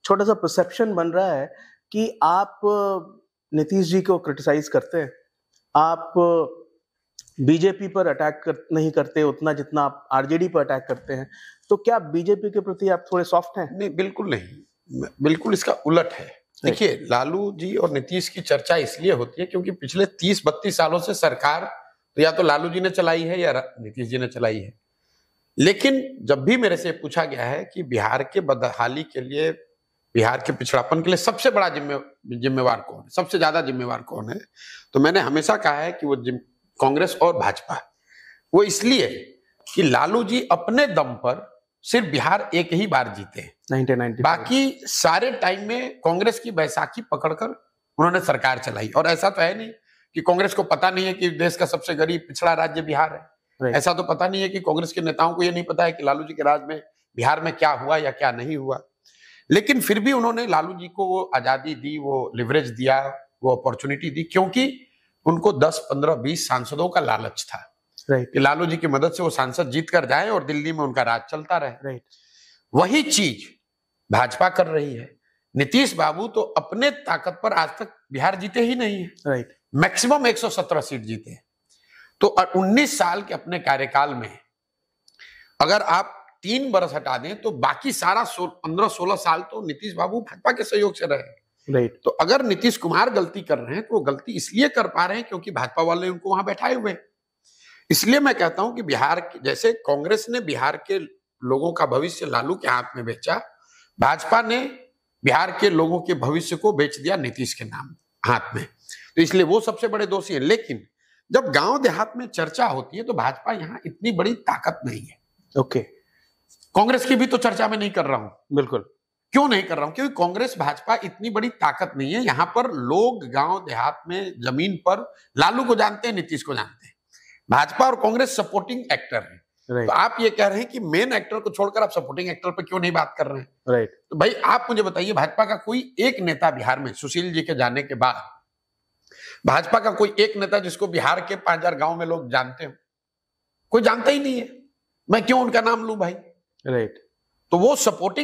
छोटा-सा परसेप्शन बन रहा है कि आप नीतीश जी को क्रिटिसाइज़ करते हैं। आप बीजेपी पर अटैक नहीं करते उतना जितना आप आरजेडी पर अटैक करते हैं। तो क्या बीजेपी के प्रति आप थोड़े सॉफ्ट हैं? नहीं, बिल्कुल नहीं। बिल्कुल इसका उलट है। देखिए, लालू जी और नीतीश की चर्चा इसलिए होती है क्योंकि पिछले 30-32 सालों से सरकार तो या तो लालू जी ने चलाई है या नीतीश जी ने चलाई है। लेकिन जब भी मेरे से पूछा गया है कि बिहार के बदहाली के लिए, बिहार के पिछड़ापन के लिए सबसे बड़ा जिम्मेवार कौन है, सबसे ज्यादा जिम्मेवार कौन है, तो मैंने हमेशा कहा है कि वो कांग्रेस और भाजपा। वो इसलिए कि लालू जी अपने दम पर सिर्फ बिहार एक ही बार जीते हैं, 1995। बाकी सारे टाइम में कांग्रेस की बैसाखी पकड़कर उन्होंने सरकार चलाई। और ऐसा तो है नहीं कि कांग्रेस को पता नहीं है कि देश का सबसे गरीब पिछड़ा राज्य बिहार है। ऐसा तो पता नहीं है कि कांग्रेस के नेताओं को यह नहीं पता है कि लालू जी के राज में बिहार में क्या हुआ या क्या नहीं हुआ। लेकिन फिर भी उन्होंने लालू जी को वो आजादी दी, वो लिवरेज दिया, वो अपॉर्चुनिटी दी, क्योंकि उनको 10, 15, 20 सांसदों का लालच था कि लालू जी की मदद से वो सांसद जीत कर जाए और दिल्ली में उनका राज चलता रहे। वही चीज भाजपा कर रही है। नीतीश बाबू तो अपने ताकत पर आज तक बिहार जीते ही नहीं है। मैक्सिमम 117 सीट जीते हैं। तो 19 साल के अपने कार्यकाल में अगर आप 3 बरस हटा दें तो बाकी सारा 15-16 साल तो नीतीश बाबू भाजपा के सहयोग से रहे। तो अगर नीतीश कुमार गलती कर रहे हैं तो वो गलती इसलिए कर पा रहे हैं क्योंकि भाजपा वाले उनको वहां बैठाए हुए। इसलिए मैं कहता हूं कि बिहार जैसे कांग्रेस ने बिहार के लोगों का भविष्य लालू के हाथ में बेचा, भाजपा ने बिहार के लोगों के भविष्य को बेच दिया नीतीश के नाम हाथ में। तो इसलिए वो सबसे बड़े दोषी हैं। लेकिन जब गांव देहात में चर्चा होती है तो भाजपा यहां इतनी बड़ी ताकत नहीं है। कांग्रेस की भी तो चर्चा में नहीं कर रहा हूं। बिल्कुल। क्यों नहीं कर रहा हूं? क्योंकि कांग्रेस भाजपा इतनी बड़ी ताकत नहीं है। यहां पर लोग गांव देहात में जमीन पर लालू को जानते हैं, नीतीश को जानते हैं। भाजपा और कांग्रेस सपोर्टिंग एक्टर है। तो आप ये कह रहे हैं कि मेन एक्टर को छोड़कर आप सपोर्टिंग एक्टर पर क्यों नहीं बात कर रहे हैं? तो भाई आप मुझे बताइए, भाजपा का कोई एक नेता बिहार में सुशील जी के जाने के बाद भाजपा का कोई एक नेता जिसको बिहार के 5000 गांव में लोग जानते हो? कोई जानता ही नहीं है। मैं क्यों उनका नाम लूं भाई? तो वो सपोर्टिंग